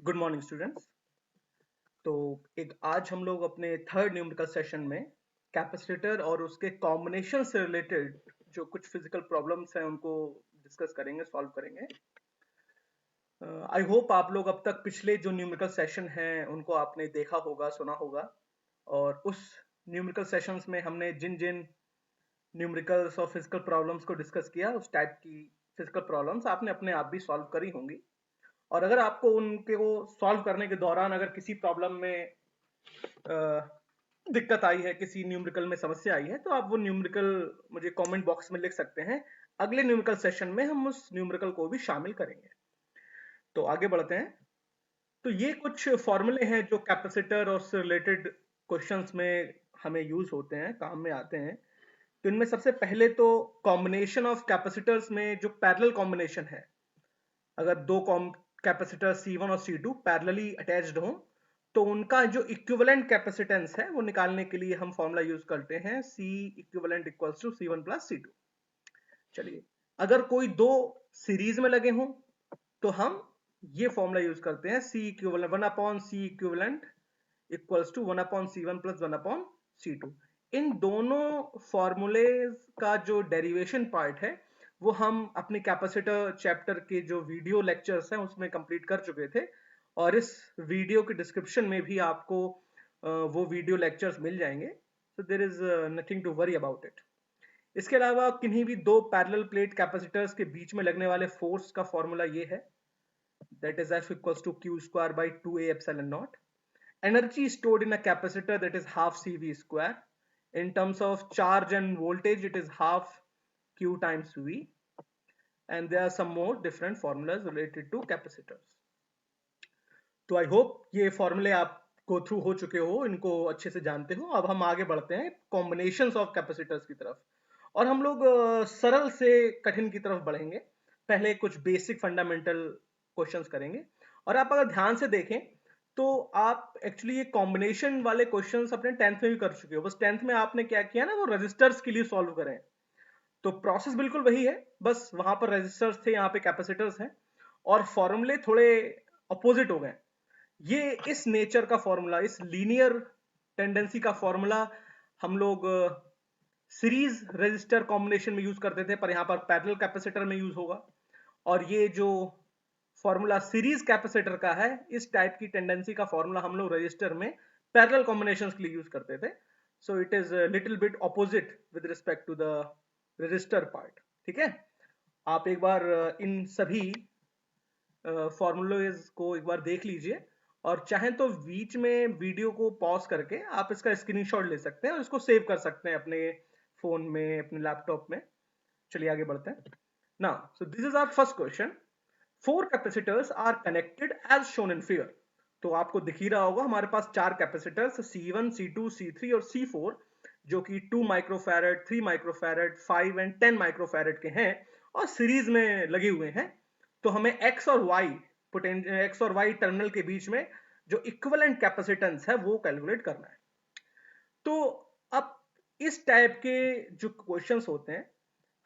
Good morning students. तो एक आज हम लोग अपने थर्ड न्यूमेरिकल सेशन में कैपेसिटर और उसके कॉम्बिनेशन से रिलेटेड जो कुछ फिजिकल प्रॉब्लम्स हैं उनको डिस्कस करेंगे, सॉल्व करेंगे। आई होप आप लोग अब तक पिछले जो न्यूमेरिकल सेशन हैं उनको आपने देखा होगा, सुना होगा। और उस न्यूमेरिकल सेशंस में हमने जिन जिन न्यूमेरिकल्स और फिजिकल प्रॉब्लम्स को डिस्कस किया, उस टाइप की फिजिकल प्रॉब्लम्स आपने अपने आप भी सॉल्व करी होंगी। और अगर आपको उनके को सॉल्व करने के दौरान अगर किसी प्रॉब्लम में दिक्कत आई है, किसी न्यूमेरिकल में समस्या आई है, तो आप वो न्यूमेरिकल मुझे कमेंट बॉक्स में लिख सकते हैं। अगले न्यूमेरिकल सेशन में हम उस न्यूमेरिकल को भी शामिल करेंगे। तो आगे बढ़ते हैं। तो ये कुछ फॉर्मूले हैं जो कैपेसिटर और उससे रिलेटेड क्वेश्चंस में हमें यूज होते हैं, काम में आते हैं। तो इनमें सबसे पहले तो कॉम्बिनेशन ऑफ कैपेसिटर्स में जो पैरेलल कॉम्बिनेशन है, अगर दो कैपेसिटर C1 और C2 पैरेलली अटैच्ड हों तो उनका जो इक्विवेलेंट कैपेसिटेंस है वो निकालने के लिए हम फॉर्मूला यूज करते हैं C equivalent equals to C1 plus C2। चलिए, अगर कोई दो सीरीज में लगे हों तो हम ये फॉर्मूला यूज करते हैं C equivalent 1 upon C equivalent equals to 1 upon C1 plus 1 upon C2। इन दोनों फॉर्मूले का जो डेरिवेशन पार्ट है वो हम अपने कैपेसिटर चैप्टर के जो वीडियो लेक्चर्स हैं उसमें कंप्लीट कर चुके थे, और इस वीडियो के डिस्क्रिप्शन में भी आपको वो वीडियो लेक्चर्स मिल जाएंगे। So there is nothing to worry about it. इसके अलावा किन्हीं भी दो पैरेलल प्लेट कैपेसिटर्स के बीच में लगने वाले फोर्स का फॉर्मूला ये है, that is F equals to Q square by 2A epsilon nought. Energy stored in a capacitor, that is half CV square. In terms of charge and voltage, it is half Q times V. And there are some more different formulas related to capacitors. तो I hope ये फॉर्मूले आप go through हो चुके हो, इनको अच्छे से जानते हो। अब हम आगे बढ़ते हैं कॉम्बिनेशंस ऑफ कैपेसिटर्स की तरफ, और हम लोग सरल से कठिन की तरफ बढ़ेंगे। पहले कुछ बेसिक फंडामेंटल क्वेश्चंस करेंगे। और आप अगर ध्यान से देखें तो आप एक्चुअली ये कॉम्बिनेशन वाले क्वेश्चंस अपने 10th में भी कर चुके हो। बस 10th में आपने क्या किया ना, वो रजिस्टर्स के लिए सॉल्व करें। तो प्रोसेस बिल्कुल वही है, बस वहां पर रजिस्टर्स थे, यहाँ पे कैपेसिटर्स हैं, और फॉर्मूले थोड़े अपोजिट हो गए। ये इस नेचर का फॉर्मूला, इस लीनियर टेंडेंसी का फॉर्मूला हम लोग सीरीज रजिस्टर कॉम्बिनेशन में यूज करते थे, पर यहाँ पर पैरेलल कैपेसिटर में यूज होगा। और ये जो फॉर्मूला सीरीज कैपेसिटर का है, इस टाइप की टेंडेंसी का फॉर्मूला हम लोग रजिस्टर में पैरेलल कॉम्बिनेशंस के लिए यूज करते थे। So it is little bit opposite with respect to the resistor part. ठीक है, आप एक बार इन सभी फॉर्मूलेज को एक बार देख लीजिए, और चाहें तो बीच में वीडियो को पॉज करके आप इसका स्क्रीनशॉट ले सकते हैं और इसको सेव कर सकते हैं अपने फोन में, अपने लैपटॉप में। चलिए आगे बढ़ते हैं। Now so this is our first question. Four capacitors are connected as shown in figure. तो आपको दिख ही रहा होगा हमारे पास चार कैपेसिटर्स C1, C2, C3 और C4, जो कि 2 माइक्रोफैरड, 3 माइक्रोफैरड, 5 एंड 10 माइक्रोफैरड के हैं और सीरीज में लगे हुए हैं। तो हमें x और y टर्मिनल के बीच में जो इक्विवेलेंट कैपेसिटेंस है वो कैलकुलेट करना है। तो अब इस टाइप के जो क्वेश्चंस होते हैं,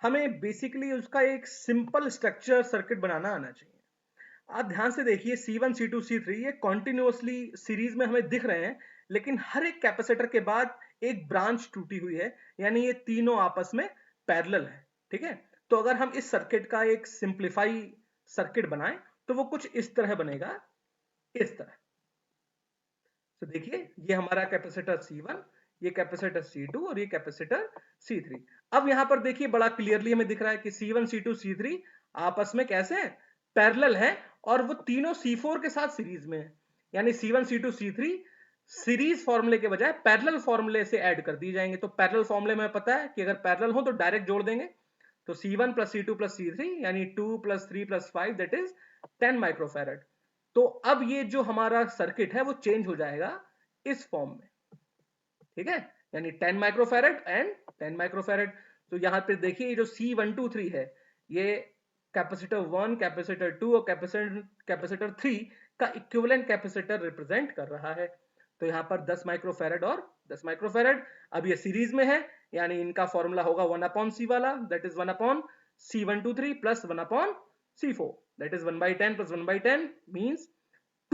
हमें बेसिकली उसका एक सिंपल स्ट्रक्चर सर्किट बनाना आना चाहिए। आप ध्यान से देखिए, C1, C2, C3 ये कॉन्टिन्यूसली सीरीज में हमें दिख रहे हैं, लेकिन हर एक कैपेसिटर के बाद एक ब्रांच टूटी हुई है, यानी ये तीनों आपस में पैरेलल है। ठीक है, तो अगर हम इस सर्किट का एक सिंप्लीफाई सर्किट बनाएं तो वो कुछ इस तरह बनेगा, इस तरह। तो देखिए, ये हमारा कैपेसिटर C1, ये कैपेसिटर C2 और ये कैपेसिटर C3। अब यहां पर देखिए बड़ा क्लियरली हमें दिख रहा है कि C1, C2, C3 आपस में कैसे हैं, पैरेलल हैं, और वो तीनों C4 के साथ सीरीज में है। यानी C1, C2, C3 सीरीज फॉर्मूले के बजाय पैरेलल फॉर्मूले से ऐड कर दिए जाएंगे। तो पैरेलल फॉर्मूले में पता है कि अगर पैरेलल हो तो डायरेक्ट जोड़ देंगे। तो C1 plus C2 plus C3 यानी 2 plus 3 plus 5 that is 10 microfarad. तो अब ये जो हमारा सर्किट है वो चेंज हो जाएगा इस फॉर्म में। ठीक है, यानी 10 माइक्रोफैरड एंड 10 माइक्रोफैरड। तो यहां पे देखिए ये जो C123 है, ये कैपेसिटर 1, कैपेसिटर 2 और कैपेसिटर 3 का इक्विवेलेंट कैपेसिटर रिप्रेजेंट कर रहा है। तो यहां पर 10 माइक्रोफैरड और 10 माइक्रोफैरड। अब ये सीरीज में है, यानी इनका फॉर्मूला होगा 1 अपॉन C वाला, that is 1 upon C123 plus 1 upon C4, that is 1/10 plus 1/10 means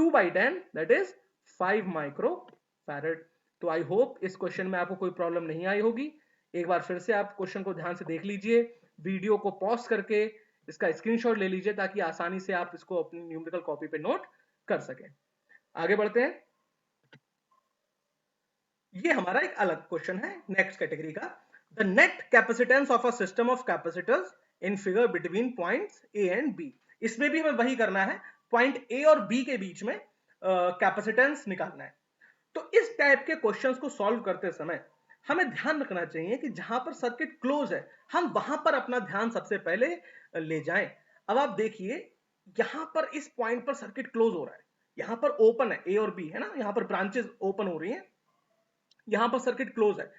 2/10 that is 5 micro farad. तो आई होप इस क्वेश्चन में आपको कोई प्रॉब्लम नहीं आई होगी। एक बार फिर से आप क्वेश्चन को ध्यान से देख लीजिए, वीडियो को पॉज करके इसका स्क्रीनशॉट ले लीजिए ताकि आसानी से आप इसको अपनी न्यूमेरिकल कॉपी पे नोट कर सकें। आगे बढ़ते हैं। ये हमारा एक अलग क्वेश्चन है नेक्स्ट कैटेगरी का। The net capacitance of a system of capacitors in figure between points A and B. इसमें भी हमें वही करना है, पॉइंट ए और बी के बीच में कैपेसिटेंस निकालना है। तो इस टाइप के क्वेश्चंस को सॉल्व करते समय हमें ध्यान रखना चाहिए कि जहां पर सर्किट क्लोज है हम वहां पर अपना ध्यान सबसे पहले ले जाएं। अब आप देखिए यहां पर इस पॉइंट पर सर्किट क्लोज हो रहा है, यहां पर ओपन है ए और बी है ना, यहां पर ब्रांचेस ओपन हो रही हैं, यहां पर सर्किट क्लोज है।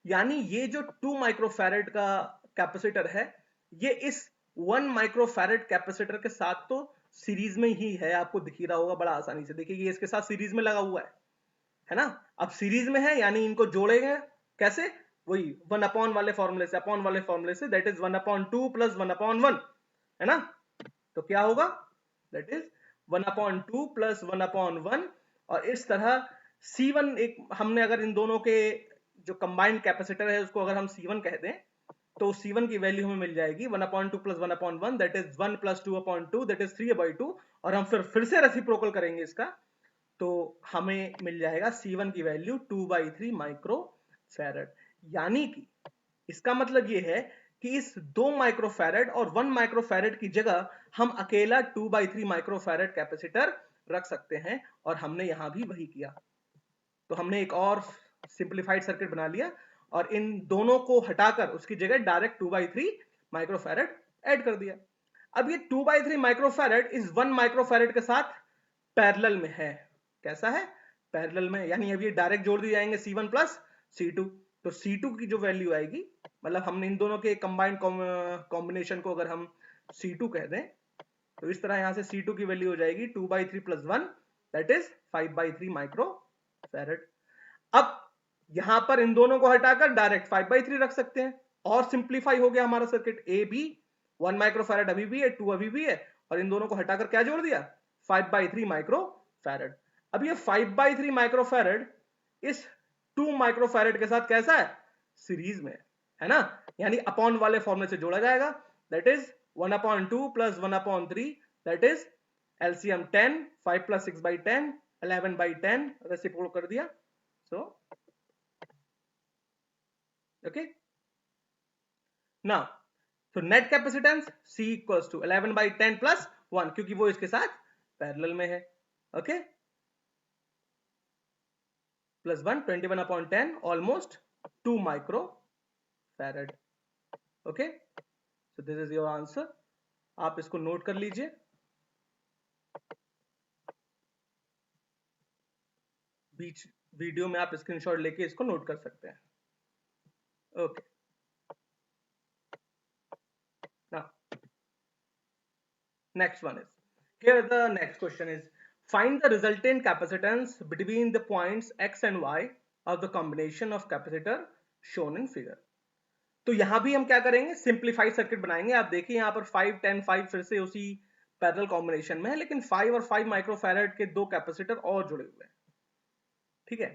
यानी ये जो 2 माइक्रोफैरेड का कैपेसिटर है ये इस 1 माइक्रोफैरेड कैपेसिटर के साथ तो सीरीज में ही है, आपको दिख ही रहा होगा बड़ा आसानी से। देखिए ये इसके साथ सीरीज में लगा हुआ है ना। अब सीरीज में है यानी इनको जोड़ेंगे कैसे, वही 1 वाले फॉर्मूले से, अपॉन वाले फॉर्मूले से, दैट इज 1/2 प्लस 1/1 है ना। तो क्या होगा, दैट इज 1/2 प्लस 1/1। और इस तरह C1 एक हमने अगर इन दोनों के जो कंबाइंड कैपेसिटर है उसको अगर हम C1 कह दें तो C1 की वैल्यू हमें मिल जाएगी 1/2 plus 1/1 that is 1 plus 2/2 that is 3/2। और हम फिर से रेसिप्रोकल करेंगे इसका तो हमें मिल जाएगा C1 की वैल्यू 2/3 माइक्रो फैरेड। यानी कि इसका मतलब ये है कि इस 2 माइक्रोफैरेड और 1 माइक्रोफैरेड की जगह हम अकेला 2/3 माइक्रोफैरेड कैपेसिटर रख सकते हैं। और हमने यहां भी वही किया। तो हमने एक और सिंप्लीफाइड सर्किट बना लिया और इन दोनों को हटाकर उसकी जगह डायरेक्ट 2/3 माइक्रोफैरेड ऐड कर दिया। अब ये 2/3 माइक्रोफैरेड इस 1 माइक्रोफैरेड के साथ पैरेलल में है। कैसा है, पैरेलल में, यानी अब ये डायरेक्ट जोड़ दिए जाएंगे C1 प्लस C2। तो C2 की जो वैल्यू आएगी, मतलब हमने इन दोनों के कंबाइंड कॉम्बिनेशन को अगर हम C2 कह दें तो इस तरह यहां से C2 की वैल्यू हो जाएगी 2/3 plus 1 that is 5/3 micro farad. अब यहां पर इन दोनों को हटाकर डायरेक्ट 5/3 रख सकते हैं और सिंप्लीफाई हो गया हमारा सर्किट। ए बी 1 माइक्रोफैरेड अभी भी है, 2 अभी भी है, और इन दोनों को हटाकर क्या जोड़ दिया, 5/3 माइक्रोफैरेड। अब ये 5/3 माइक्रोफैरेड इस 2 माइक्रोफैरेड के साथ कैसा है, सीरीज में है ना। यानी अपॉन वाले फॉर्मूले से जोड़ा जाएगा, that is 1/2 plus 1/3 that is LCM 10, 5 plus 6/10 11/10 reciprocal कर दिया। So, okay. Now, so net capacitance C equals to 11/10 plus 1 क्योंकि वो इसके साथ पैरेलल में है, okay? Plus 1 21/10 almost 2 microfarad, okay? So this is your answer. आप इसको नोट कर लीजिए। बीच वीडियो में आप स्क्रीनशॉट लेके इसको नोट कर सकते हैं, okay? Now, next one is, here the next question is, find the resultant capacitance between the points X and Y of the combination of capacitor shown in figure. तो यहां भी हम क्या करेंगे, सिंप्लीफाइड सर्किट बनाएंगे। आप देखिए यहां पर 5 10 5 फिर से उसी पैरेलल कॉम्बिनेशन में है, लेकिन 5 और 5 माइक्रोफैरेड के 2 कैपेसिटर और जुड़े हुए हैं, ठीक है।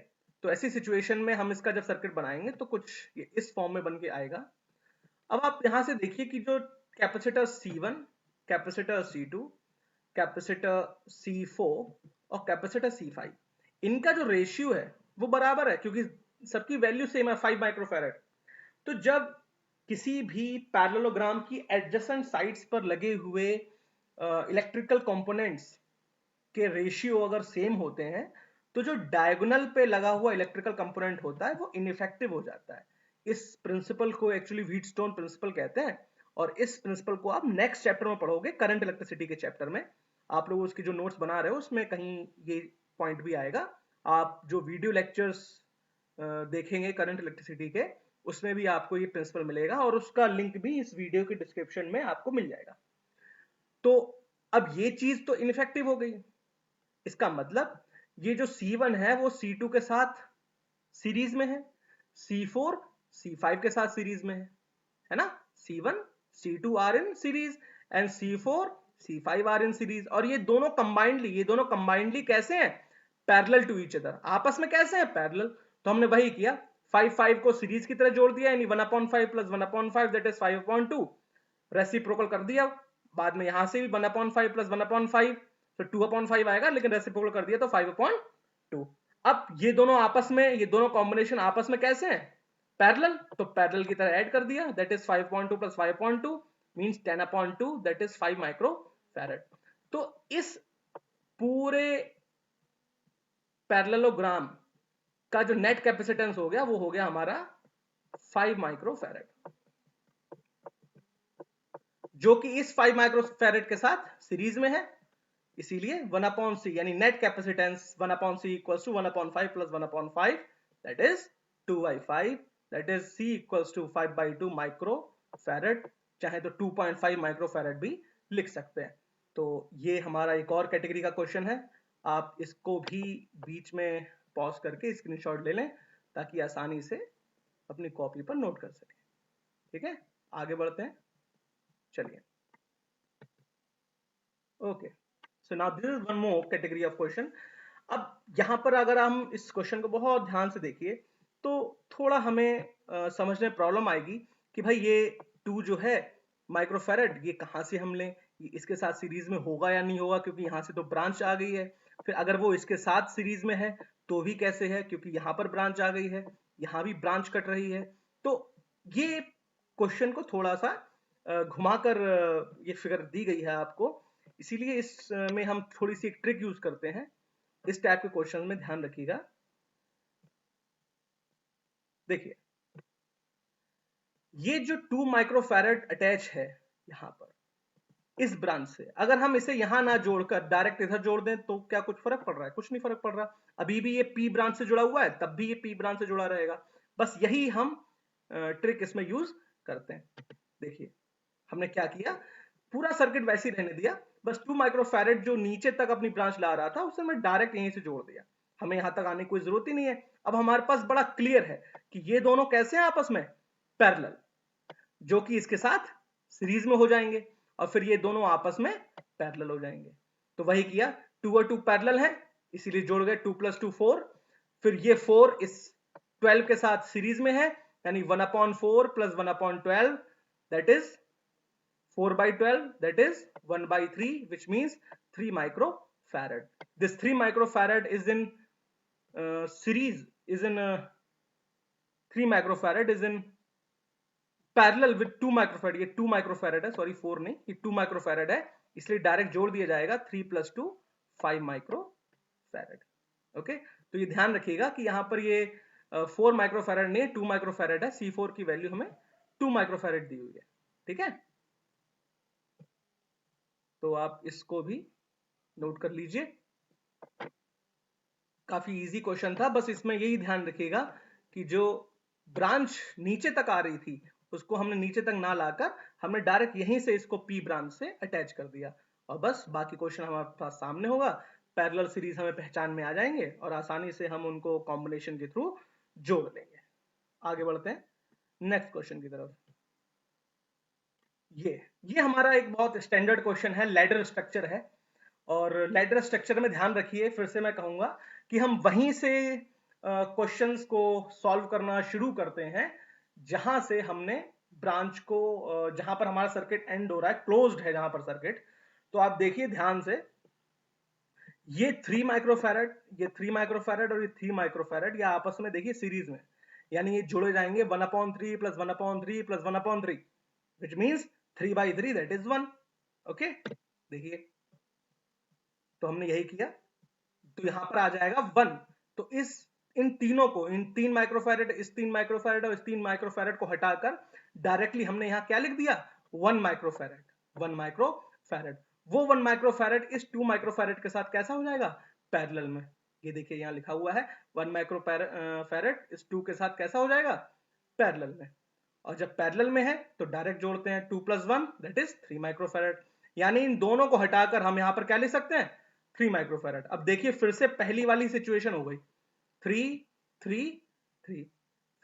तो ऐसी सिचुएशन में हम इसका जब सर्किट बनाएंगे तो कुछ इस फॉर्म में बन के आएगा। अब आप यहां से देखिए कि जो capacitor C1, capacitor C2, capacitor C4 और कैपेसिटर C5, इनका जो रेशियो है वो बराबर है क्योंकि सबकी वैल्यू सेम है 5 माइक्रोफैरेड। तो जब किसी भी पैरेललोग्राम की एडजेसेंट साइड्स पर लगे हुए इलेक्ट्रिकल कंपोनेंट्स के रेशियो अगर सेम होते हैं तो जो डायगोनल पे लगा हुआ इलेक्ट्रिकल कंपोनेंट होता है वो इनइफेक्टिव हो जाता है। इस प्रिंसिपल को एक्चुअली व्हीटस्टोन प्रिंसिपल कहते हैं और इस प्रिंसिपल को आप नेक्स्ट चैप्टर में पढ़ोगे, करंट इलेक्ट्रिसिटी के चैप्टर में। आप लोग उसकी जो नोट्स बना रहे हो उसमें कहीं ये पॉइंट भी आएगा। आप जो वीडियो लेक्चर्स देखेंगे करंट इलेक्ट्रिसिटी के उसमें भी आपको ये प्रिंसिपल मिलेगा और उसका लिंक भी इस वीडियो के डिस्क्रिप्शन में आपको मिल जाएगा। तो अब ये चीज तो इनइफेक्टिव हो गई, इसका मतलब ये जो C1 है वो C2 के साथ सीरीज में है, C4 C5 के साथ सीरीज में है ना। C1 C2 are in series and C4 C5 are in series, और ये दोनों कंबाइंडली कैसे हैं? पैरेलल टू ईच अदर, आपस में कैसे हैं? पैरेलल। तो हमने वही किया, 5 को सीरीज की तरह जोड़ दिया, यानी 1/5 प्लस 1/5 दैट इज 5/2, रेसिप्रोकल कर दिया। बाद में यहां से भी 1/5 प्लस 1/5 तो 2/5 आएगा, लेकिन रेसिप्रोकल कर दिया तो 5/2। अब ये दोनों आपस में, ये दोनों कॉम्बिनेशन आपस में कैसे हैं? पैरेलल। तो पैरेलल की तरह ऐड कर दिया, that is 5/2 plus 5/2 means 10/2 that is 5 micro farad. तो इस पूरे पैरेललोग्राम का जो नेट कैपेसिटेंस हो गया वो हो गया हमारा 5 माइक्रो फैरेड, जो कि इस 5 माइक्रो फैरेड के साथ सीरीज में है। इसीलिए 1/c यानी net capacitance 1/c equals to 1/5 plus 1/5 that is 2/5 that is c equals to 5/2 micro farad, चाहे तो 2.5 माइक्रो फैरेड भी लिख सकते हैं। तो ये हमारा एक और कैटेगरी का क्वेश्चन है, आप इसको भी बीच में पॉज करके स्क्रीनशॉट ले लें ताकि आसानी से अपनी कॉपी पर नोट कर सकें। ठीक है, आगे बढ़ते हैं, चलिए। Okay, so now this is one more category of question. अब यहां पर अगर हम इस क्वेश्चन को बहुत ध्यान से देखिए तो थोड़ा हमें समझने में प्रॉब्लम आएगी कि भाई ये 2 जो है माइक्रोफैरेड ये कहां से हम लें, ये इसके साथ सीरीज में होगा या नहीं होगा, क्योंकि यहां से तो ब्रांच आ गई है। फिर अगर वो इसके साथ सीरीज में है तो भी कैसे है, क्योंकि यहां पर ब्रांच आ गई है, यहां भी ब्रांच कट रही है। तो ये क्वेश्चन को थोड़ा सा घुमाकर ये फिगर दी गई है आपको, इसीलिए इसमें हम थोड़ी सी एक ट्रिक यूज करते हैं। इस टाइप के क्वेश्चन में ध्यान रखिएगा। देखिए, ये जो 2 माइक्रोफैरेड अटैच है यहां पर इस ब्रांच से, अगर हम इसे यहां ना जोड़कर डायरेक्ट इधर जोड़ दें तो क्या कुछ फर्क पड़ रहा है? कुछ नहीं फर्क पड़ रहा। अभी भी ये पी ब्रांच से जुड़ा हुआ है, तब भी ये पी ब्रांच से जुड़ा रहेगा। बस यही हम ट्रिक इसमें यूज करते हैं। देखिए, हमने क्या किया, पूरा सर्किट वैसे ही रहने दिया, बस 2 माइक्रोफैरेड जो नीचे तक अपनी ब्रांच ला रहा था उसे मैं डायरेक्ट यहीं से जोड़ दिया। हमें यहां तक आने की कोई जरूरत ही नहीं है। अब हमारे पास बड़ा क्लियर है कि ये दोनों कैसे हैं आपस में? पैरेलल, जो कि इसके साथ सीरीज में हो जाएंगे, और फिर ये दोनों आपस में पैरेलल हो जाएंगे। तो वही किया, 2 और 2 पैरेलल है, इसीलिए जोड़ गए, 2 + 2 4। फिर ये 4 इस 12 के साथ सीरीज में है, यानी 1/4 plus 1/12 that is 4/12 that is 1/3 which means 3 microfarad. This 3 microfarad is in series, is in 3 microfarad is in parallel with 2 microfarad. ये 2 microfarad है, सॉरी 4 नहीं, ये 2 microfarad है, इसलिए डायरेक्ट जोड़ दिया जाएगा 3 + 2 5 microfarad. ओके, तो ये ध्यान रखिएगा कि यहां पर ये 4 microfarad नहीं 2 microfarad है, C4 की वैल्यू हमें 2 microfarad दी हुई है। ठीक है, तो आप इसको भी नोट कर लीजिए। काफी इजी क्वेश्चन था, बस इसमें यही ध्यान रखिएगा कि जो ब्रांच नीचे तक आ रही थी उसको हमने नीचे तक ना लाकर हमने डायरेक्ट यहीं से इसको पी ब्रांच से अटैच कर दिया, और बस बाकी क्वेश्चन हमारे पास सामने होगा, पैरेलल सीरीज हमें पहचान में आ जाएंगे और आसानी से हम उनको कॉम्बिनेशन के थ्रू जोड़ देंगे। आगे बढ़ते हैं नेक्स्ट क्वेश्चन की तरफ। ये हमारा एक बहुत स्टैंडर्ड क्वेश्चन है, लैडर स्ट्रक्चर है। और लैडर स्ट्रक्चर में ध्यान रखिए, फिर से मैं कहूंगा कि हम वहीं से क्वेश्चंस को सॉल्व करना शुरू करते हैं जहां से हमने ब्रांच को, जहां पर हमारा सर्किट एंड हो रहा है, क्लोज्ड है जहां पर सर्किट। तो आप देखिए ध्यान से, ये 3 माइक्रोफैरेड, ये 3 माइक्रोफैरेड और ये 3 माइक्रोफैरेड, ये आपस में देखिए सीरीज में, यानी ये जुड़े जाएंगे 1/3 plus 1/3 plus 1/3 which means 3/3 that is 1। Okay, देखिए, तो हमने यही किया, तो यहां पर आ जाएगा 1। तो इन तीनों को, इन 3 माइक्रोफैरेड, इस 3 माइक्रोफैरेड और इस 3 माइक्रोफैरेड को हटाकर डायरेक्टली हमने यहां क्या लिख दिया, 1 माइक्रोफैरेड, 1 माइक्रोफैरेड। वो 1 माइक्रोफैरेड इस 2 माइक्रोफैरेड के साथ कैसा हो जाएगा, पैरेलल में। ये देखिए यहां लिखा हुआ है 1 माइक्रोफैरेड इस 2 के साथ कैसा हो जाएगा, पैरेलल में। और जब पैरेलल में है तो डायरेक्ट जोड़ते हैं, 2 + 1 दैट इज 3 माइक्रोफैरेड, यानी इन दोनों को हटाकर हम यहां पर क्या लिख सकते हैं, 3 माइक्रोफैरेड। अब देखिए फिर से पहली वाली सिचुएशन हो गई, 3 3 3।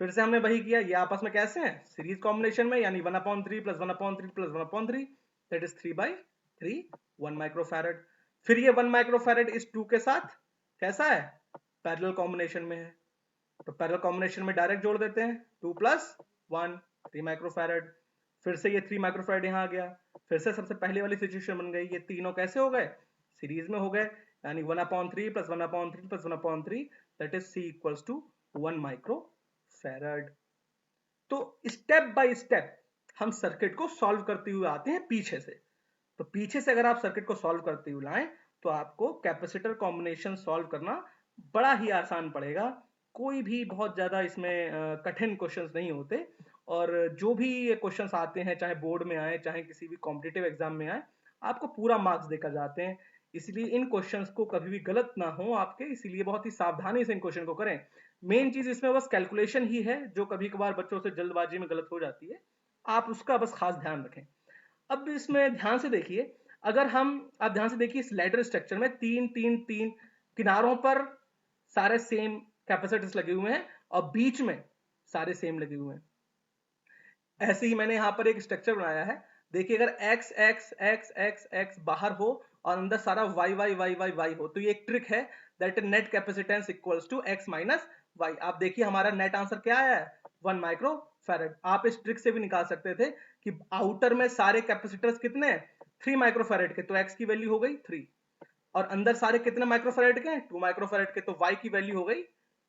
फिर से हमने वही किया, ये आपस में कैसे हैं, सीरीज कॉम्बिनेशन में, यानी 1/3 + 1/3 + 1/3 that is 3/3। 3 + 2 = 4 + 1 = 6 that is 3/6। 3 + 3 = 12 that is 24। 4 + 1 = 8 that is 24। 3 1 microfarad. फिर ये 1 माइक्रोफैरड इस 2 के साथ कैसा है, पैरेलल कॉम्बिनेशन में है, तो पैरेलल कॉम्बिनेशन में डायरेक्ट जोड़ देते हैं, 2 + 1 3 माइक्रोफैरड। फिर से ये 3 माइक्रोफैरड यहाँ आ गया, फिर से सबसे पहले वाली सिचुएशन बन गई, ये तीनों कैसे हो गए, सीरीज में हो गए, यानी 1/3 + 1/3 + 1/3 दैट इज C = 1 माइक्रोफैरड। तो स्टेप बाय स्टेप हम सर्किट को सॉल्व करते हुए आते हैं पीछे से। तो पीछे से अगर आप सर्किट को सॉल्व करते हुए लाएं तो आपको कैपेसिटर कॉम्बिनेशन सॉल्व करना बड़ा ही आसान पड़ेगा। कोई भी बहुत ज्यादा इसमें कठिन क्वेश्चंस नहीं होते, और जो भी ये क्वेश्चंस आते हैं, चाहे बोर्ड में आए चाहे किसी भी कॉम्पिटिटिव एग्जाम में आए, आपको पूरा मार्क्स देकर जाते हैं। इसलिए इन क्वेश्चंस को कभी भी गलत ना हो आपके, इसीलिए बहुत ही सावधानी से इन क्वेश्चन को करें। मेन चीज इसमें बस कैलकुलेशन ही है जो कभी कभार बच्चों से जल्दबाजी में गलत हो जाती है, आप उसका बस खास ध्यान रखें। अब इसमें ध्यान से देखिए, अगर हम आप ध्यान से देखिए इस लैडर स्ट्रक्चर में 3 3 3 किनारों पर सारे सेम कैपेसिटर्स लगे हुए हैं और बीच में सारे सेम लगे हुए हैं। ऐसे ही मैंने यहां पर एक स्ट्रक्चर बनाया है, देखिए अगर x x x x x बाहर हो और अंदर सारा y y y y y हो, तो ये एक ट्रिक है, that net capacitance equals to x minus y। आप देखिए हमारा नेट आंसर क्या आया है, 1 माइक्रोफैरड। आप इस ट्रिक से भी निकाल सकते थे कि आउटर में सारे कैपेसिटर्स कितने हैं, 3 माइक्रोफैरड के, तो x की वैल्यू हो गई 3, और अंदर सारे कितने माइक्रोफैरड के हैं, 2 माइक्रोफैरड के, तो y की वैल्यू हो गई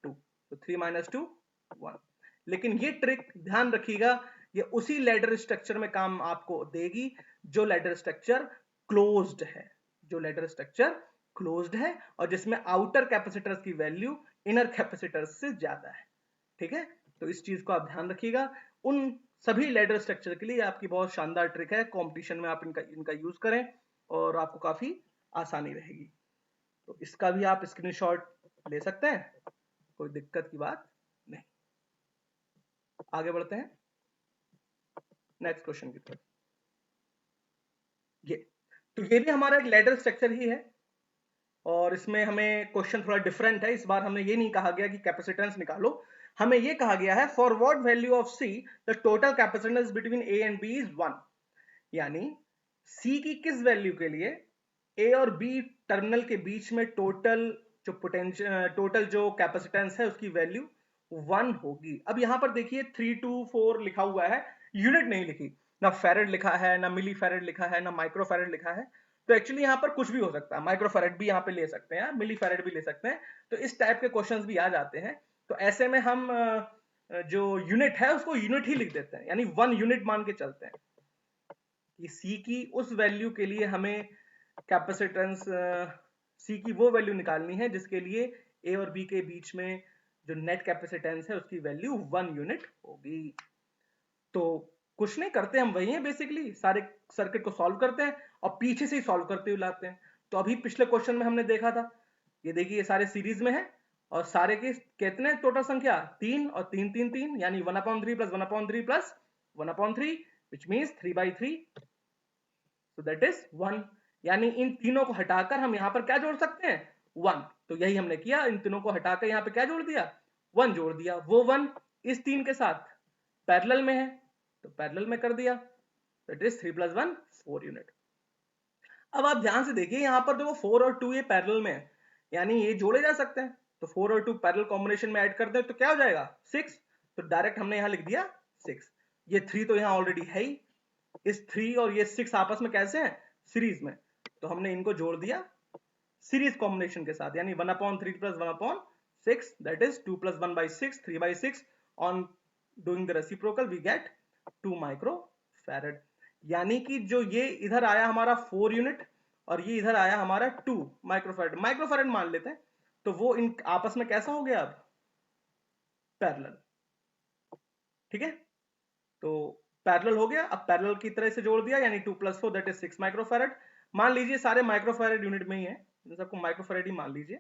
2, तो 3 - 2 1। लेकिन ये ट्रिक ध्यान रखिएगा, ये उसी लैडर स्ट्रक्चर में काम आपको देगी जो लैडर स्ट्रक्चर क्लोज्ड है, जो लैडर स्ट्रक्चर क्लोज्ड है और जिसमें आउटर कैपेसिटर्स की वैल्यू इनर कैपेसिटर्स से ज्यादा है। ठीक है, तो इस चीज को आप ध्यान रखिएगा। उन सभी लैडर स्ट्रक्चर के लिए आपकी बहुत शानदार ट्रिक है, कंपटीशन में आप इनका यूज करें और आपको काफी आसानी रहेगी। तो इसका भी आप स्क्रीनशॉट ले सकते हैं, कोई दिक्कत की बात नहीं। आगे बढ़ते हैं नेक्स्ट क्वेश्चन की तरफ। ये तो ये भी हमारा एक लैडर स्ट्रक्चर ही है, और इसमें हमें क्वेश्चन थोड़ा डिफरेंट है। इस बार हमने ये नहीं कहा गया कि कैपेसिटेंस निकालो, हमें ये कहा गया है for what value of C the total capacitance between A and B is 1। यानी सी की किस वैल्यू के लिए ए और बी टर्मिनल के बीच में टोटल जो कैपेसिटेंस है उसकी वैल्यू 1 होगी। अब यहां पर देखिए 3 2 4 लिखा हुआ है, यूनिट नहीं लिखी, ना फेरेड लिखा है, ना मिली फेरेड लिखा है, ना माइक्रो फेरेड लिखा है। तो एक्चुअली यहाँ पर कुछ भी हो सकता है, माइक्रो फेरेड भी यहाँ पे ले सकते हैं, मिली फेरेड भी ले सकते हैं, तो इस टाइप के क्वेश्चंस भी आ जाते हैं। तो ऐसे में हम जो यूनिट है उसको यूनिट ही लिख देते हैं, यानी 1 यूनिट मान के चलते हैं कि सी की उस वैल्यू के लिए हमें कैपेसिटेंस सी की वो वैल्यू निकालनी है जिसके लिए ए और बी के बीच में जो नेट कैपेसिटेंस है उसकी वैल्यू 1 यूनिट होगी। तो कुछ नहीं करते, हम वही हैं बेसिकली, सारे सर्किट को सॉल्व करते हैं और पीछे से ही सॉल्व करते हुए लाते हैं। तो अभी पिछले क्वेश्चन में हमने देखा था, ये देखिए ये सारे सीरीज में है और सारे के कितने टोटल संख्या 3 और 3 3 3, यानी 1/3 + 1/3 + 1/3 which means 3/3, so that is 1। यानी इन तीनों को हटाकर हम यहां पर क्या जोड़ सकते हैं, 1। तो यही हमने किया, इन तीनों को हटाकर यहां पे क्या जोड़ दिया, 1 जोड़ दिया। वो 1 इस 3 के साथ पैरेलल में है तो पैरेलल में कर दिया, दैट इज 3 + 1 4 यूनिट। अब आप ध्यान से देखिए यहां पर देखो 4 और 2 ये पैरेलल में है, यानी ये जोड़े जा सकते हैं। तो 4 और 2 पैरेलल कॉम्बिनेशन में ऐड कर दें तो क्या हो जाएगा 6, तो डायरेक्ट हमने यहां लिख दिया 6। ये 3 तो यहां ऑलरेडी है ही, इस 3 और ये 6 आपस में कैसे हैं, सीरीज में, तो हमने इनको जोड़ दिया सीरीज कॉम्बिनेशन के साथ, यानी 1/3 + 1/6 दैट इज 2 + 1/6 3/6। On doing the reciprocal we get 2 microfarad. यानी कि जो ये इधर आया हमारा 4 यूनिट और ये इधर आया हमारा 2 माइक्रोफैरड, माइक्रोफैरड मान लेते हैं, तो वो इन आपस में कैसा हो गया अब, पैरेलल। ठीक है, तो पैरेलल हो गया। अब पैरेलल की तरह से जोड़ दिया, यानी 2 + 4 दैट इज 6 माइक्रोफैरड। मान लीजिए सारे माइक्रोफैरड यूनिट में ही है, सबको माइक्रोफैरड ही मान लीजिए।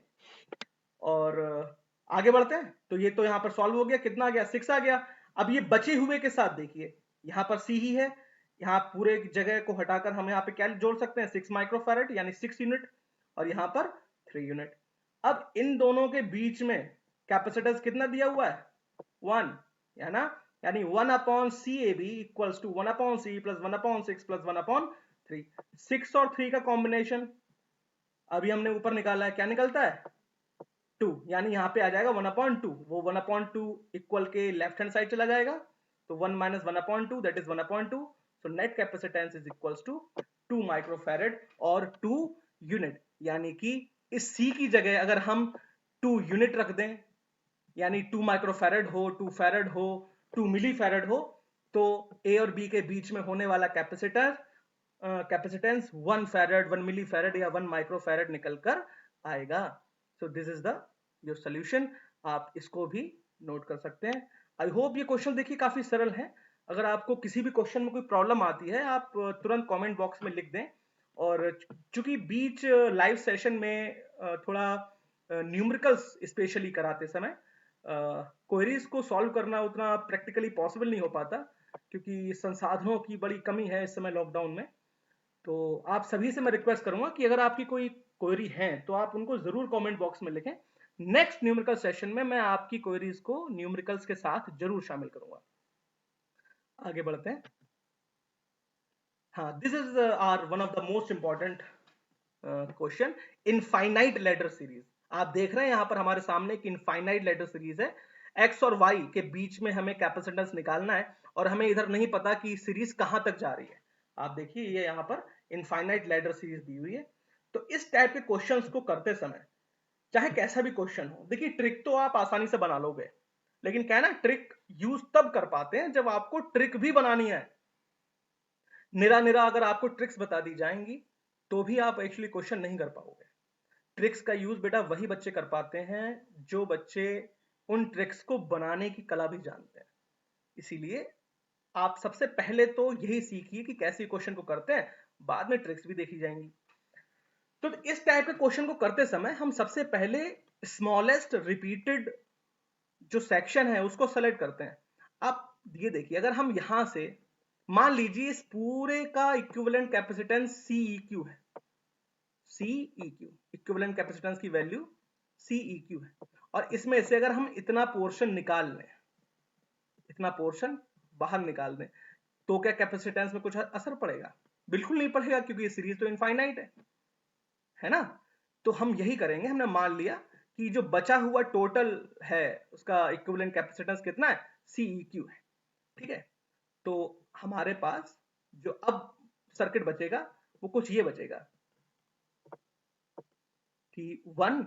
और आगे बढ़ते हैं, तो ये तो यहां पर सॉल्व हो गया, कितना आ गया 6 आ गया। अब ये बचे हुए के साथ देखिए, यहां पर सी ही है, यहाँ पूरे जगह को हटाकर हम यहाँ पे क्या जोड़ सकते हैं 6 माइक्रोफैरड यानी 6 यूनिट, और यहाँ पर 3 यूनिट। अब इन दोनों के बीच में कैपेसिटेंस कितना दिया हुआ है 1, है ना, यानी 1/CAB = 1/C + 1/6 + 1/3 3। 6 और 3 का कॉम्बिनेशन अभी हमने ऊपर निकाला है, क्या निकलता है 2, यानी यहाँ पे आ जाएगा 1/2, वो 1/2 इक्वल के लेफ्ट हैंड साइड चला जाएगा, तो 1 minus 1/2 that is 1/2, so net capacitance is equals to 2 microfarad और 2 यूनिट, यानी कि इस C की जगह अगर हम 2 यूनिट रख दें, यानी 2 माइक्रोफैरड हो, 2 फैरड हो, 2 मिली फैरड हो, तो A और B के बीच में होने वाला कैपेसिटेंस 1 फैरड, 1 मिली फैरड या 1 माइक्रोफैरड निकल कर आएगा। सो this is the your solution. आप इसको भी नोट कर सकते हैं। आई होप ये क्वेश्चन देखिए काफी सरल है। अगर आपको किसी भी क्वेश्चन में कोई प्रॉब्लम आती है, आप तुरंत कमेंट बॉक्स में लिख दें। और चूंकि बीच लाइव सेशन में थोड़ा न्यूमेरिकल्स स्पेशली कराते समय क्वेरीज को सॉल्व करना उतना प्रैक्टिकली पॉसिबल नहीं हो पाता, क्योंकि संसाधनों की बड़ी कमी है इस समय लॉकडाउन में। तो आप सभी से मैं रिक्वेस्ट करूंगा कि अगर आपकी कोई क्वेरी है तो आप उनको जरूर कमेंट बॉक्स में लिखें। नेक्स्ट न्यूमेरिकल सेशन में मैं आपकी क्वेरीज को न्यूमेरिकल्स के साथ जरूर शामिल करूंगा। आगे बढ़ते हैं। हाँ, this is our one of the most important question, infinite ladder series. आप देख रहे हैं यहां पर हमारे सामने एक इनफाइनाइट लेटर सीरीज है, एक्स और वाई के बीच में हमें कैपेसिटेंस निकालना है और हमें इधर नहीं पता कि सीरीज कहां तक जा रही है। आप देखिए ये यहां पर इनफाइनाइट लेटर सीरीज दी हुई है। तो इस टाइप के क्वेश्चंस को करते समय चाहे कैसा भी क्वेश्चन हो, देखिए ट्रिक तो आप आसानी से बना लोगे, लेकिन क्या है ना, ट्रिक यूज तब कर पाते हैं जब आपको ट्रिक भी बनानी है। निरा निरा अगर आपको ट्रिक्स बता दी जाएंगी तो भी आप एक्चुअली क्वेश्चन नहीं कर पाओगे। ट्रिक्स का यूज बेटा वही बच्चे कर पाते हैं जो बच्चे उन ट्रिक्स को बनाने की कला भी जानते हैं। इसीलिए आप सबसे पहले तो यही सीखिए कि कैसे क्वेश्चन को करते हैं, बाद में ट्रिक्स भी देखी जाएंगी। तो इस टाइप के क्वेश्चन को करते समय हम सबसे पहले स्मॉलेस्ट रिपीटेड जो सेक्शन है उसको सेलेक्ट करते हैं। आप ये देखिए, अगर हम यहां से मान लीजिए इस पूरे का इक्विवेलेंट कैपेसिटेंस CEQ है, CEQ इक्विवेलेंट कैपेसिटेंस की वैल्यू CEQ है, और इसमें से अगर हम इतना पोर्शन निकाल लें, इतना पोर्शन बाहर निकाल दें, तो क्या कैपेसिटेंस में कुछ असर पड़ेगा? बिल्कुल नहीं पड़ेगा, क्योंकि ये सीरीज तो इनफाइनाइट है ना। तो हम यही करेंगे, हमने मान लिया कि जो बचा हुआ टोटल है उसका इक्विवेलेंट कैपेसिटेंस कितना है, CEQ है, ठीक है। तो हमारे पास जो अब सर्किट बचेगा वो कुछ ये बचेगा कि 1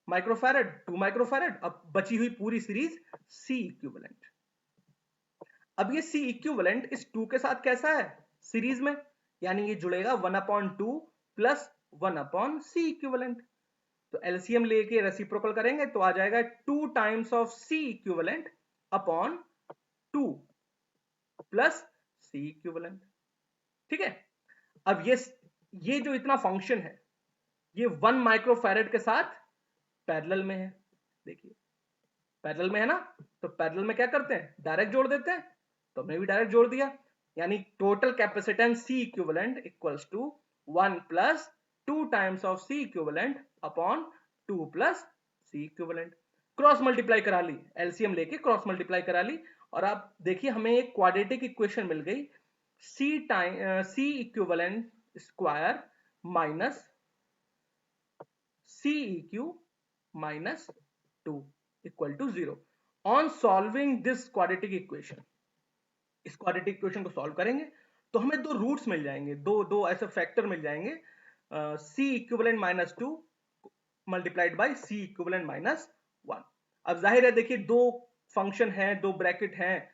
माइक्रोफैरड, 2 माइक्रोफैरड, अब बची हुई पूरी सीरीज C इक्विवेलेंट। अब ये C इक्विवेलेंट इस 2 के साथ कैसा है सीरीज में, यानी ये जुड़ेगा 1/2 प्लस 1/C इक्विवेलेंट। तो एलसीएम लेके रेसिप्रोकल करेंगे तो आ जाएगा 2 times of C equivalent upon 2 plus C equivalent, ठीक है। अब ये जो इतना फंक्शन है ये 1 माइक्रोफैरड के साथ पैरेलल में है। देखिए पैरेलल में है ना, तो पैरेलल में क्या करते हैं, डायरेक्ट जोड़ देते हैं। तो हमने भी डायरेक्ट जोड़ दिया, यानी total capacitance C equivalent equals to 1 plus 2 times of C equivalent upon 2 plus C equivalent. Cross multiply करा ली, एलसीएम लेके क्रॉस मल्टीप्लाई करा ली, और आप देखिए हमें एक क्वाड्रेटिक इक्वेशन मिल गई, C equivalent square minus CEQ minus 2 equal to 0. On solving this quadratic equation, इस क्वाड्रेटिक इक्वेशन को सॉल्व करेंगे तो हमें दो रूट्स मिल जाएंगे, दो ऐसे फैक्टर मिल जाएंगे, C equivalent minus 2 multiplied by C equivalent minus 1। अब जाहिर है देखिए दो फंक्शन है, दो ब्रैकेट हैं,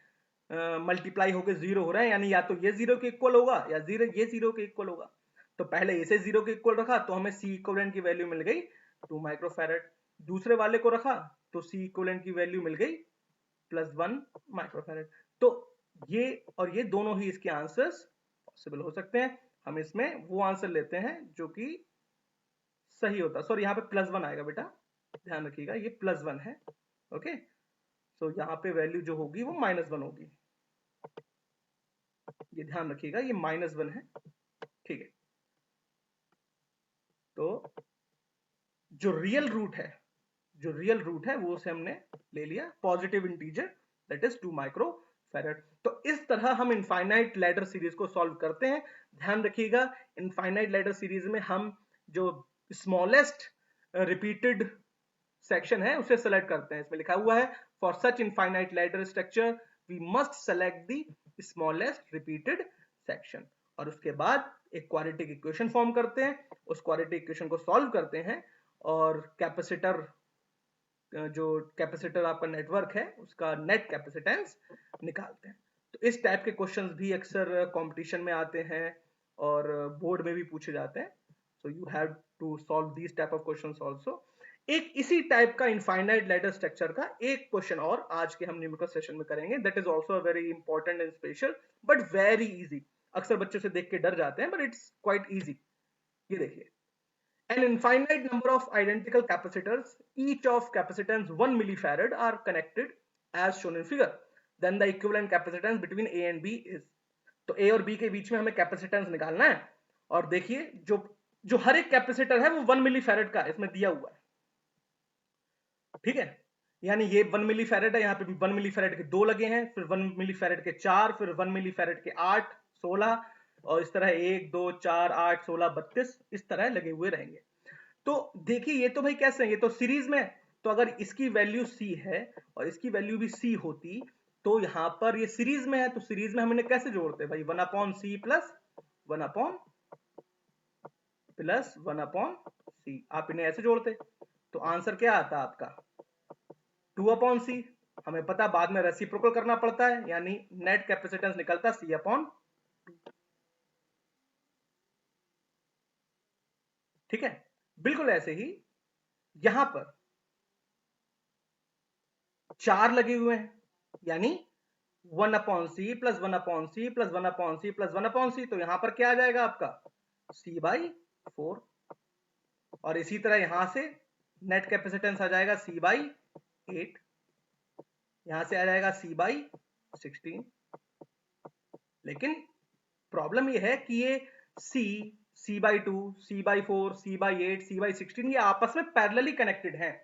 मल्टीप्लाई होकर 0 हो रहे हैं, यानी या तो ये 0 के इक्वल होगा या ये 0 के इक्वल होगा। तो पहले इसे 0 के इक्वल रखा तो हमें C इक्विवेलेंट की वैल्यू मिल गई 2 माइक्रोफैरड, दूसरे वाले को रखा तो C इक्विवेलेंट की वैल्यू मिल गई प्लस 1 माइक्रोफैरड। तो ये और ये दोनों ही इसके आंसर्स पॉसिबल हो सकते हैं। हम इसमें वो आंसर लेते हैं जो कि सही होता है। सॉरी यहाँ पे प्लस 1 आएगा बेटा, ध्यान रखिएगा ये प्लस 1 है, ओके। तो यहाँ पे वैल्यू जो होगी वो -1 होगी, ये ध्यान रखिएगा ये -1 है, ठीक है। तो जो रियल रूट है वो से हमने ले लिया पॉजिटिव इंटीजर, दैट इज 2 माइक्रो फैरेड। तो इस तरह हम इनफाइनाइट लैडर सीरीज को सॉल्व करते हैं। ध्यान रखिएगा, इनफाइनाइट लैडर सीरीज में हम जो स्मॉलेस्ट रिपीटेड सेक्शन है उसे सेलेक्ट करते हैं। इसमें लिखा हुआ है for such infinite ladder structure we must select the smallest repeated section. और उसके बाद एक क्वाड्रेटिक इक्वेशन फॉर्म करते हैं, उस क्वाड्रेटिक इक्वेशन को सॉल्व करते हैं और कैपेसिटर, जो कैपेसिटर आपका नेटवर्क है उसका नेट कैपेसिटेंस निकालते हैं। तो इस टाइप के क्वेश्चंस भी अक्सर कंपटीशन में आते हैं और बोर्ड में भी पूछे जाते हैं। So you have to solve these type of questions also. एक इसी टाइप का इनफाइनाइट लैडर स्ट्रक्चर का एक क्वेश्चन और आज के हम न्यूमेरिकल सेशन में करेंगे, that is also very important and special but very easy. अक्सर बच्चे से देख के डर जाते हैं बट इट्स क्वाइट इजी। ये देखिए, an infinite number of identical capacitors, each of capacitance 1 millifarad, are connected as shown in figure. Then the equivalent capacitance between A and B is. तो A और B के बीच में हमें capacitance निकालना है। और देखिए जो जो हर एक कैपेसिटर है वो 1 मिली फैरेड का इसमें दिया हुआ है, ठीक है। यानी ये 1 मिली फैरेड है, यहाँ पे भी 1 मिली फैरेड के 2 लगे हैं, फिर 1 मिली फैरेड के 4, फिर 1 मिली फैरेड के 8, 16 और इस तरह 1 2 4 8 16 32 इस तरह लगे हुए रहेंगे। तो देखिए ये तो भाई कैसे है, ये तो सीरीज में है, तो अगर इसकी वैल्यू C है और इसकी वैल्यू भी C होती तो यहां पर ये सीरीज में है, तो सीरीज में हम इन्हें कैसे जोड़ते हैं भाई, 1/C प्लस 1/C, आप इन्हें ऐसे जोड़ते तो आंसर क्या आता आपका 2/C। हमें पता बाद में रेसिप्रोकल करना पड़ता है, यानी नेट कैपेसिटेंस निकलता C/2। ठीक है, बिल्कुल ऐसे ही यहां पर 4 लगे हुए हैं, यानी 1/C plus 1/C plus 1/C plus 1/C, तो यहां पर क्या आ जाएगा आपका C/4। और इसी तरह यहां से नेट कैपेसिटेंस आ जाएगा C/8, यहां से आ जाएगा C/16। लेकिन प्रॉब्लम ये है कि ये C/2, C/4, C/8, C/16 ये आपस में पैरेलली कनेक्टेड हैं,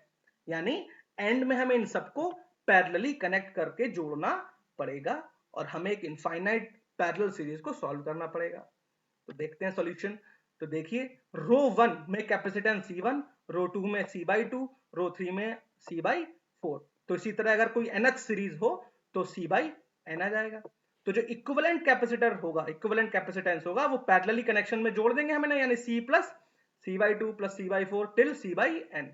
यानी एंड में हमें इन सबको पैरेलली कनेक्ट करके जोड़ना पड़ेगा और हमें एक इनफाइनाइट पैरेलल सीरीज को सॉल्व करना पड़ेगा। तो देखते हैं सॉल्यूशन। तो देखिए रो 1 में कैपेसिटेंस C1, रो 2 में C/2, रो 3 में C/4। तो इसी तरह अगर कोई nth सीरीज हो तो C/n आ जाएगा। तो जो इक्विवेलेंट कैपेसिटर होगा, इक्विवेलेंट कैपेसिटेंस होगा वो पैरेलली कनेक्शन में जोड़ देंगे हमें, यानी C plus C/2 plus C/4 till C/n।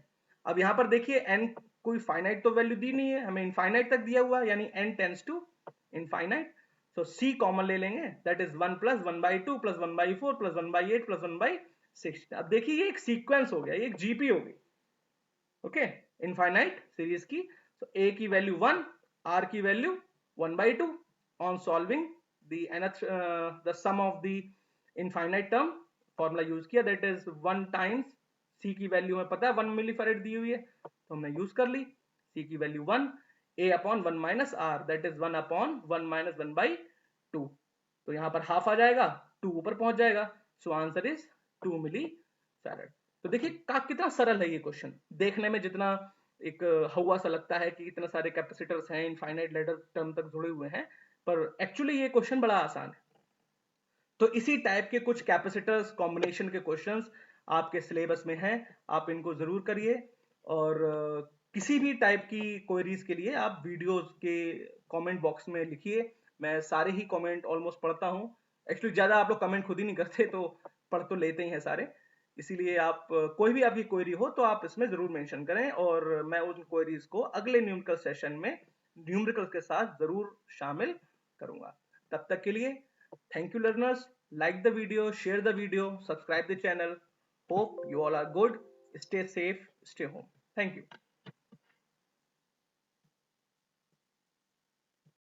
अब यहां पर देखिए n कोई फाइनाइट तो वैल्यू दी नहीं है, हमें इनफाइनाइट तक दिया हुआ है, यानी n tends to infinite. So C common ले लेंगे, that is 1 plus 1/2 plus 1/4 plus 1/8 plus 1/6। अब देखिए ये एक सीक्वेंस हो गया, ये एक जीपी हो गई, ओके, इनफाइनाइट सीरीज की। तो A की वैल्यू 1, R की value 1/2। On solving the sum of the infinite term formula use किया, that is 1 टाइम्स C की वैल्यू हमें पता है 1 मिली फैरेड दी हुई है तो हमने यूज कर ली, C की value 1, A/1 minus R, that is 1/1 minus 1/2। तो यहां पर हाफ आ जाएगा, 2 ऊपर पहुंच जाएगा, so answer is 2 milli farad. तो देखिए कितना सरल है ये क्वेश्चन, देखने में जितना एक हवा सा लगता है कि इतने सारे कैपेसिटर्स हैं इनफाइनाइट लैडर टर्म तक जुड़े हुए हैं, पर एक्चुअली ये क्वेश्चन बड़ा आसान है। तो इसी टाइप के कुछ कैपेसिटर्स कॉम्बिनेशन के क्वेश्चंस आपके सिलेबस में हैं, आप इनको जरूर करिए। और किसी भी टाइप की क्वेरीज के लिए आप वीडियोस के कमेंट बॉक्स में लिखिए, मैं सारे ही कमेंट ऑलमोस्ट पढ़ता हूं। एक्चुअली ज्यादा आप लोग कमेंट खुद ही नहीं करते, तो पढ़ तो लेते ही हैं सारे, इसीलिए आप कोई भी आपकी क्वेरी हो तो आप इसमें जरूर मेंशन करें और मैं उन क्वेरीज को अगले न्यूमेरिकल सेशन में न्यूमेरिकल के साथ जरूर शामिल करूंगा। तब तक के लिए thank you learners, like the video, share the video, subscribe the channel. Hope you all are good, stay safe, stay home. Thank you.